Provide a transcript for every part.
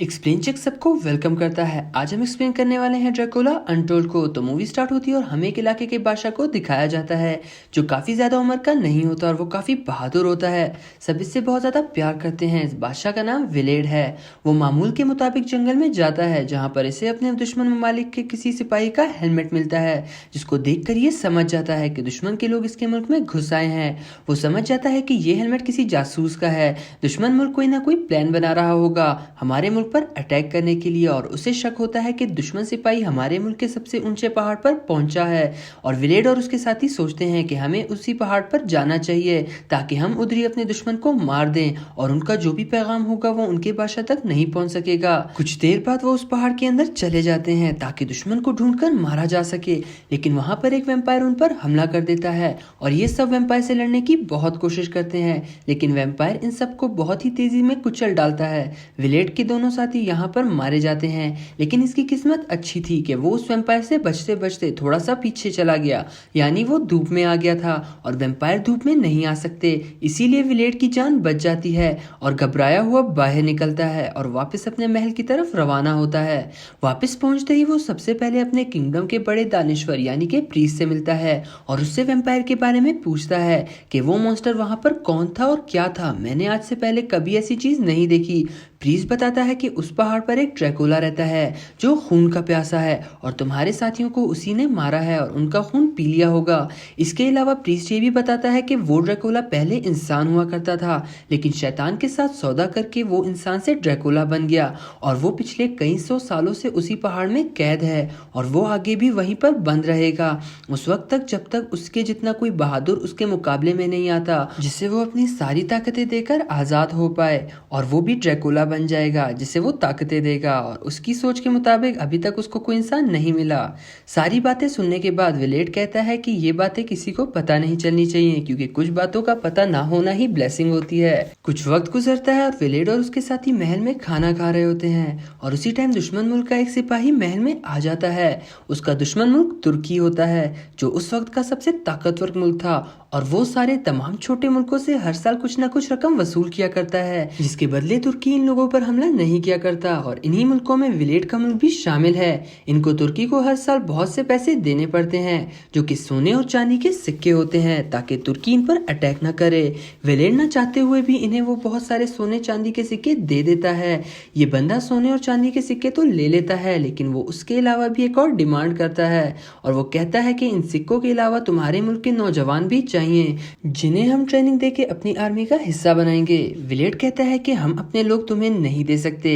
Explain check सबको welcome करता है। आज हम एक्सप्लेन करने वाले हैं ड्रैकुला अनटोल्ड को। तो मूवी स्टार्ट होती है और हमें एक इलाके के बादशाह को दिखाया जाता है जो काफ़ी ज़्यादा उम्र का नहीं होता और वो काफ़ी बहादुर होता है। सब इससे बहुत ज़्यादा प्यार करते हैं। इस बादशाह का नाम विलेड है। वो मामूल के मुताबिक जंगल में जाता है जहाँ पर इसे अपने दुश्मन ममालिक के किसी सिपाही का हेलमेट मिलता है जिसको देख कर ये समझ जाता है कि दुश्मन के लोग इसके मुल्क में घुस आए हैं। वो समझ जाता है कि ये हेलमेट किसी जासूस का है। दुश्मन मुल्क कोई ना कोई प्लान बना रहा होगा हमारे मुल्क पर अटैक करने के लिए और उसे शक होता है कि दुश्मन सिपाही हमारे मुल्क के सबसे ऊंचे पहाड़ पर पहुंचा है। और विलेड और उसके साथी सोचते हैं कि हमें उसी पहाड़ पर जाना चाहिए ताकि हम उधर ही अपने दुश्मन को मार दें और उनका जो भी पैगाम होगा वो उनके बादशाह तक नहीं पहुंच सकेगा। कुछ देर बाद वो उस पहाड़ के अंदर चले जाते हैं ताकि दुश्मन को ढूंढकर मारा जा सके, लेकिन वहां पर एक वैम्पायर उन पर हमला कर देता है और ये सब वैम्पायर से लड़ने की बहुत कोशिश करते हैं, लेकिन वैम्पायर इन सबको बहुत ही तेजी में कुचल डालता है। विलेड के दोनों साथी यहाँ पर मारे जाते हैं, लेकिन इसकी किस्मत अच्छी थी कि वो उस वैम्पायर से बचते बचते थोड़ा सा पीछे चला गया, यानी वो धूप में आ गया था और वैम्पायर धूप में नहीं आ सकते। इसीलिए विलेड की जान बच जाती है और घबराया हुआ बाहर निकलता है और वापस अपने महल की तरफ रवाना होता है। वापस पहुंचते ही वो सबसे पहले अपने किंगडम के बड़े दानिश्वर यानी कि प्रीस्ट से मिलता है और उससे वैम्पायर के बारे में पूछता है कि वो मॉन्स्टर वहां पर कौन था और क्या था। मैंने आज से पहले कभी ऐसी चीज नहीं देखी। प्रीस्ट बताता है कि उस पहाड़ पर एक ड्रैकुला रहता है जो खून का प्यासा है और तुम्हारे साथियों को उसी ने मारा है और उनका खून पी लिया होगा। इसके अलावा प्रीस्ट ये भी बताता है कि वो ड्रैकुला पहले इंसान हुआ करता था, लेकिन शैतान के साथ सौदा करके वो इंसान से ड्रैकुला बन गया और वो पिछले कई सौ सालों से उसी पहाड़ में कैद है और वो आगे भी वहीं पर बंद रहेगा उस वक्त तक जब तक उसके जितना कोई बहादुर उसके मुकाबले में नहीं आता जिससे वो अपनी सारी ताकतें देकर आजाद हो पाए। और वो भी ड्रैकुला बन जाएगा जिसे वो ताकतें देगा और उसकी सोच के मुताबिक अभी तक उसको कोई इंसान नहीं मिला। सारी बातें सुनने के बाद विलेड कहता है कि ये बातें किसी को पता नहीं चलनी चाहिए क्योंकि कुछ बातों का पता ना होना ही ब्लेसिंग होती है। कुछ वक्त गुजरता है और विलेड और उसके साथी महल में खाना खा रहे होते हैं और उसी टाइम दुश्मन मुल्क का एक सिपाही महल में आ जाता है। उसका दुश्मन मुल्क तुर्की होता है जो उस वक्त का सबसे ताकतवर मुल्क था और वो सारे तमाम छोटे मुल्कों से हर साल कुछ ना कुछ रकम वसूल किया करता है जिसके बदले तुर्की इन लोगों पर हमला नहीं किया करता और इन्हीं मुल्कों में विलेड का मुल्क भी शामिल है। इनको तुर्की को हर साल बहुत से पैसे देने पड़ते हैं जो कि सोने और चांदी के सिक्के होते हैं ताकि तुर्की इन पर अटैक न करे। विलेड न चाहते हुए भी इन्हें वो बहुत सारे सोने चांदी के सिक्के दे देता है। ये बंदा सोने और चांदी के सिक्के तो ले लेता है, लेकिन वो उसके अलावा भी एक और डिमांड करता है और वो कहता है कि इन सिक्कों के अलावा तुम्हारे मुल्क के नौजवान भी चाहिए जिन्हें हम ट्रेनिंग देके अपनी आर्मी का हिस्सा बनाएंगे। विलेड कहता है कि हम अपने लोग तुम्हें नहीं दे सकते,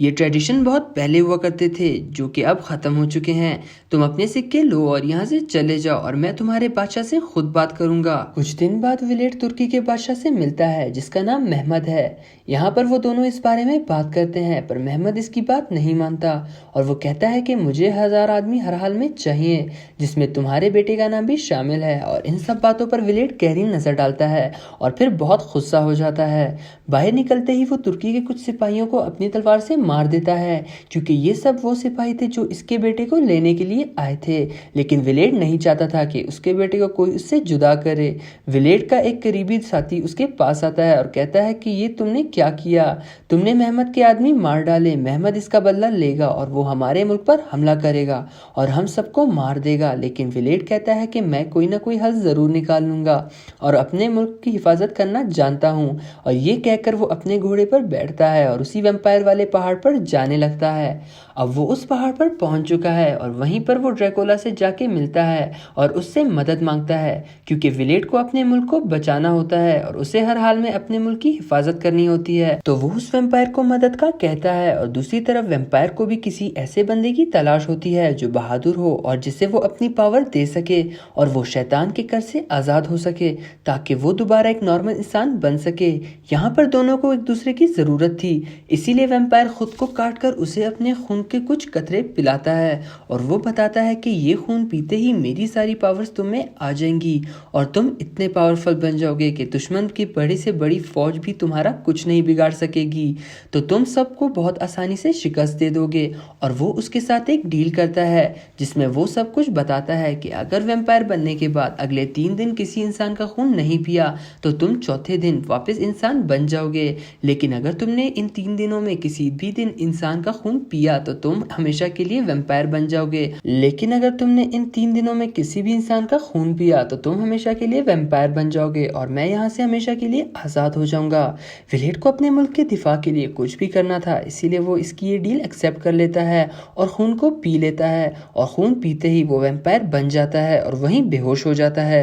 ये ट्रेडिशन बहुत पहले हुआ करते थे जो कि अब खत्म हो चुके हैं। तुम अपने सिक्के लो और यहाँ से चले जाओ और मैं तुम्हारे बादशाह से खुद बात करूंगा। कुछ दिन बाद विलेड तुर्की के बादशाह से मिलता है जिसका नाम महमद है। यहाँ पर वो दोनों इस बारे में बात करते हैं पर महमद इसकी बात नहीं मानता और वो कहता है कि मुझे 1000 आदमी हर हाल में चाहिए जिसमें तुम्हारे बेटे का नाम भी शामिल है। और इन सब बातों पर विलेड गहरी नजर डालता है और फिर बहुत गुस्सा हो जाता है। बाहर निकलते ही वो तुर्की के कुछ सिपाहियों को अपनी तलवार से मार देता है क्योंकि ये सब वो सिपाही थे जो इसके बेटे को लेने के लिए आए थे, लेकिन विलेड नहीं चाहता था कि उसके बेटे को कोई उससे जुदा करे। विलेड का एक करीबी साथी उसके पास आता है और कहता है कि ये तुमने क्या किया, तुमने महमद के आदमी मार डाले, महमद इसका बदला लेगा और वो हमारे मुल्क पर हमला करेगा और हम सबको मार देगा। लेकिन विलेड कहता है कि मैं कोई ना कोई हल जरूर निकाल लूंगा और अपने मुल्क की हिफाजत करना जानता हूँ। और ये कहकर वो अपने घोड़े पर बैठता है और उसी वैम्पायर वाले पहाड़ पर जाने लगता है। अब वो उस पहाड़ पर पहुंच चुका है और वहीं पर वो ड्रैकुला से जाके मिलता है और उससे मदद मांगता है क्योंकि विलेड को अपने मुल्क को बचाना होता है और उसे हर हाल में अपने मुल्क की हिफाजत करनी होती है। तो वो उस वैम्पायर को मदद का कहता है और दूसरी तरफ वैम्पायर को भी किसी ऐसे बंदे की तलाश होती है जो बहादुर हो और जिसे वो अपनी पावर दे सके और वो शैतान के कर से आजाद हो सके ताकि वो दोबारा एक नॉर्मल इंसान बन सके। यहाँ पर दोनों को एक दूसरे की जरूरत थी, इसीलिए वैम्पायर खुद को काटकर उसे अपने खून के कुछ कतरे पिलाता है और वो बताता है कि ये खून पीते ही मेरी सारी पावर्स तुम में आ जाएंगी और तुम इतने पावरफुल बन जाओगे कि दुश्मन की बड़ी से बड़ी फौज भी तुम्हारा कुछ नहीं बिगाड़ सकेगी, तो तुम सबको बहुत आसानी से शिकस्त दे दोगे। और वो उसके साथ एक डील करता है जिसमें वो सब कुछ बताता है कि अगर वैम्पायर बनने के बाद अगले 3 दिन किसी किसी इंसान का खून नहीं पिया तो तुम चौथे दिन वापस इंसान बन जाओगे, लेकिन अगर तुमने इन 3 दिनों में किसी भी दिन इंसान का खून पिया तो तुम हमेशा के लिए वैम्पायर बन जाओगे। लेकिन अगर तुमने इन 3 दिनों में किसी भी इंसान का खून पिया तो तुम हमेशा के लिए वैम्पायर बन जाओगे और मैं यहाँ से हमेशा के लिए आज़ाद हो जाऊंगा। विलेट को अपने मुल्क के दिफा के लिए कुछ भी करना था, इसीलिए वो इसकी ये डील एक्सेप्ट कर लेता है और खून को पी लेता है और खून पीते ही वो वैम्पायर बन जाता है और वहीं बेहोश हो जाता है।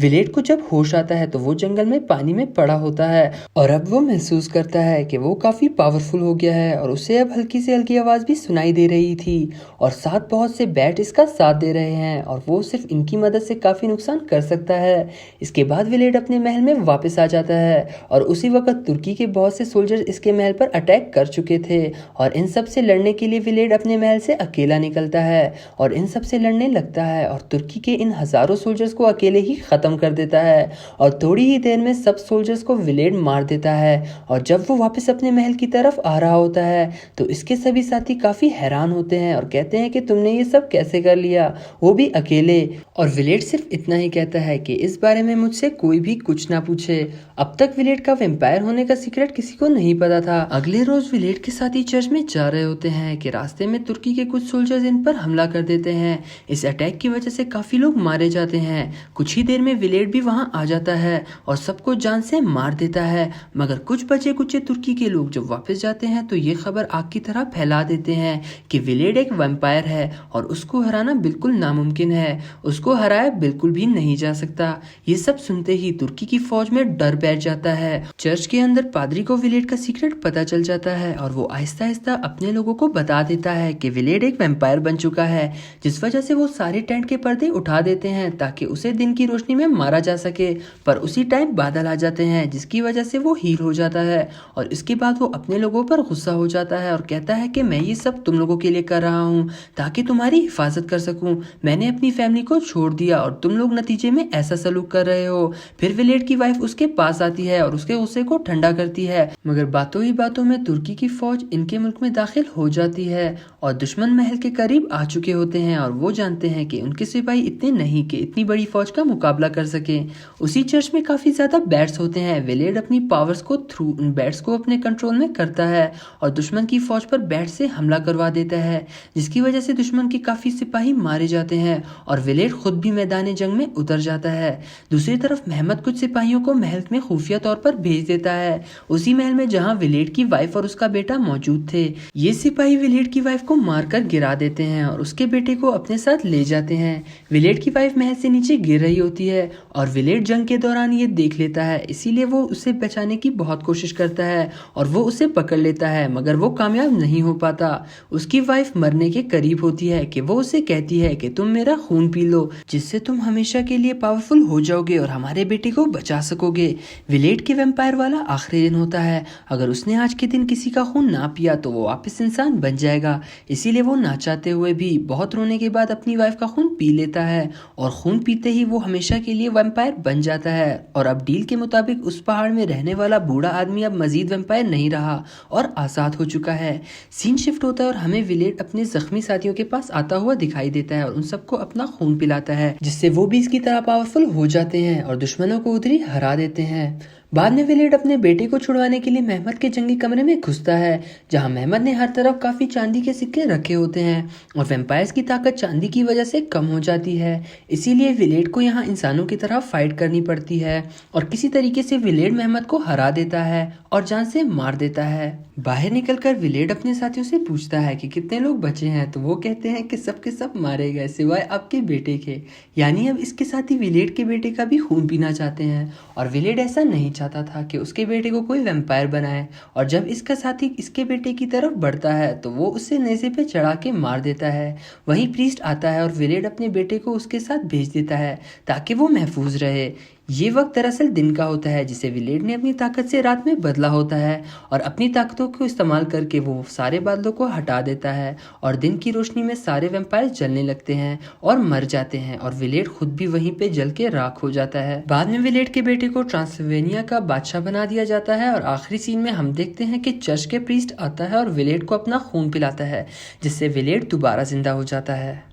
विलेट को जब होश आता है तो वो जंगल में पानी में पड़ा होता है और अब वो महसूस करता है कि वो काफ़ी पावरफुल हो गया है और उसे अब हल्की से हल्की आवाज़ भी सुनाई दे रही थी और साथ बहुत से बैट इसका साथ दे रहे हैं और वो सिर्फ इनकी मदद से काफ़ी नुकसान कर सकता है। इसके बाद विलेट अपने महल में वापस आ जाता है और उसी वक्त तुर्की के बहुत से सोल्जर्स इसके महल पर अटैक कर चुके थे और इन सब से लड़ने के लिए विलेट अपने महल से अकेला निकलता है और इन सब से लड़ने लगता है और तुर्की के इन हज़ारों सोल्जर्स को अकेले ही खत्म कर देता है और थोड़ी ही देर में सब सोल्जर्स को विलेट मार देता है और जब वो वापस अपने महल की तरफ आ रहा होता है तो इसके सभी साथी काफी हैरान होते हैं और कहते हैं कि तुमने ये सब कैसे कर लिया, वो भी अकेले। और विलेट सिर्फ इतना ही कहता है कि इस बारे में मुझसे कोई भी कुछ ना पूछे। अब तक विलेट का वैम्पायर होने का सीक्रेट किसी को नहीं पता था। अगले रोज विलेट के साथी चर्च में जा रहे होते हैं कि रास्ते में तुर्की के कुछ सोल्जर्स इन पर हमला कर देते हैं। इस अटैक की वजह से काफी लोग मारे जाते हैं। कुछ ही देर में विलेट भी वहां आ जाता है और सबको जान से मार देता है, मगर कुछ बचे कुछ तुर्की के लोग जब वापस जाते हैं तो ये खबर आग की तरह फैला देते हैं कि विलेट एक वैम्पायर है और उसको हराना बिल्कुल नामुमकिन है, उसको हराया बिल्कुल भी नहीं जा सकता। ये सब सुनते ही तुर्की की फौज में डर बैठ जाता है। चर्च के अंदर पादरी को विलेट का सीक्रेट पता चल जाता है और वो आहिस्ता आहिस्ता अपने लोगों को बता देता है कि विलेट एक वैम्पायर बन चुका है, जिस वजह से वो सारे टेंट के पर्दे उठा देते हैं ताकि उसे दिन की रोशनी में मारा जा सके। पर उसी टाइम बादल आ जाते हैं जिसकी वजह से वो हील हो जाता है और इसके बाद वो अपने लोगों पर गुस्सा हो जाता है और कहता है कि मैं ये सब तुम लोगों के लिए कर रहा हूँ ताकि तुम्हारी हिफाजत कर सकूं। मैंने अपनी फैमिली को छोड़ दिया और तुम लोग नतीजे में ऐसा सलूक कर रहे हो। फिर विलेट की वाइफ उसके पास आती है और उसके गुस्से को ठंडा करती है, मगर बातों ही बातों में तुर्की की फौज इनके मुल्क में दाखिल हो जाती है और दुश्मन महल के करीब आ चुके होते हैं और वो जानते हैं कि उनके सिपाही इतने नहीं कि इतनी बड़ी फौज का मुकाबला कर सके। उसी चर्च में काफी ज्यादा बैट्स होते हैं। विलेट अपनी पावर्स को थ्रू उन बैट्स को अपने कंट्रोल में करता है और दुश्मन की फौज पर बैट से हमला करवा देता है, जिसकी वजह से दुश्मन के काफी सिपाही मारे जाते हैं और विलेट खुद भी मैदान जंग में उतर जाता है। दूसरी तरफ मेहमद कुछ सिपाहियों को महल में खुफिया तौर पर भेज देता है, उसी महल में जहाँ विलेट की वाइफ और उसका बेटा मौजूद थे। ये सिपाही विलेट की वाइफ को मारकर गिरा देते हैं और उसके बेटे को अपने साथ ले जाते हैं। विलेट की वाइफ महल से नीचे गिर रही होती है और विलेट जंग के दौरान ये देख लेता है, इसीलिए वो उसे बचाने की बहुत कोशिश करता है और वो उसे पकड़ लेता है, मगर वो कामयाब नहीं हो पाता। उसकी वाइफ मरने के करीब होती है कि वो उसे कहती है कि तुम मेरा खून पी लो, जिससे तुम हमेशा के लिए पावरफुल हो जाओगे और हमारे बेटे को बचा सकोगे। विलेट के वैम्पायर वाला आखिरी दिन होता है। अगर उसने आज के दिन किसी का खून ना पिया तो वो वापस इंसान बन जाएगा, इसीलिए वो ना चाहते हुए भी बहुत रोने के बाद अपनी वाइफ का खून पी लेता है और खून पीते ही वो हमेशा के लिए वैम्पायर बन जाता है। और अब डील के मुताबिक उस पहाड़ में रहने वाला बूढ़ा आदमी अब मजीद वैम्पायर नहीं रहा और आजाद हो चुका है। सीन शिफ्ट होता है और हमें विलेट अपने जख्मी साथियों के पास आता हुआ दिखाई देता है और उन सबको अपना खून पिलाता है, जिससे वो भी इसकी तरह पावरफुल हो जाते हैं और दुश्मनों को उधर ही हरा देते हैं। बाद में विलेट अपने बेटे को छुड़वाने के लिए मेहमद के जंगी कमरे में घुसता है, जहां मेहमद ने हर तरफ काफी चांदी के सिक्के रखे होते हैं और वैम्पायर्स की ताकत चांदी की वजह से कम हो जाती है, इसीलिए विलेट को यहाँ इंसानों की तरह फाइट करनी पड़ती है और किसी तरीके से विलेट मेहमद को हरा देता है और जान से मार देता है। बाहर निकलकर विलेट अपने साथियों से पूछता है कि कितने लोग बचे हैं, तो वो कहते हैं कि सबके सब मारे गए सिवाय आपके बेटे के, यानी अब इसके साथी विलेट के बेटे का भी खून पीना चाहते हैं और विलेट ऐसा नहीं चाहता था कि उसके बेटे को कोई वैम्पायर बनाए। और जब इसका साथी इसके बेटे की तरफ बढ़ता है तो वो उसे नेज़े पे चढ़ा के मार देता है। वहीं प्रीस्ट आता है और विलेट अपने बेटे को उसके साथ भेज देता है ताकि वो महफूज रहे। ये वक्त दरअसल दिन का होता है जिसे विलेट ने अपनी ताकत से रात में बदला होता है और अपनी ताकतों को इस्तेमाल करके वो सारे बादलों को हटा देता है और दिन की रोशनी में सारे वैम्पायर जलने लगते हैं और मर जाते हैं और विलेट खुद भी वहीं पे जल के राख हो जाता है। बाद में विलेट के बेटे को ट्रांसिल्वेनिया का बादशाह बना दिया जाता है और आखिरी सीन में हम देखते हैं कि चर्च के प्रीस्ट आता है और विलेट को अपना खून पिलाता है, जिससे विलेट दोबारा जिंदा हो जाता है।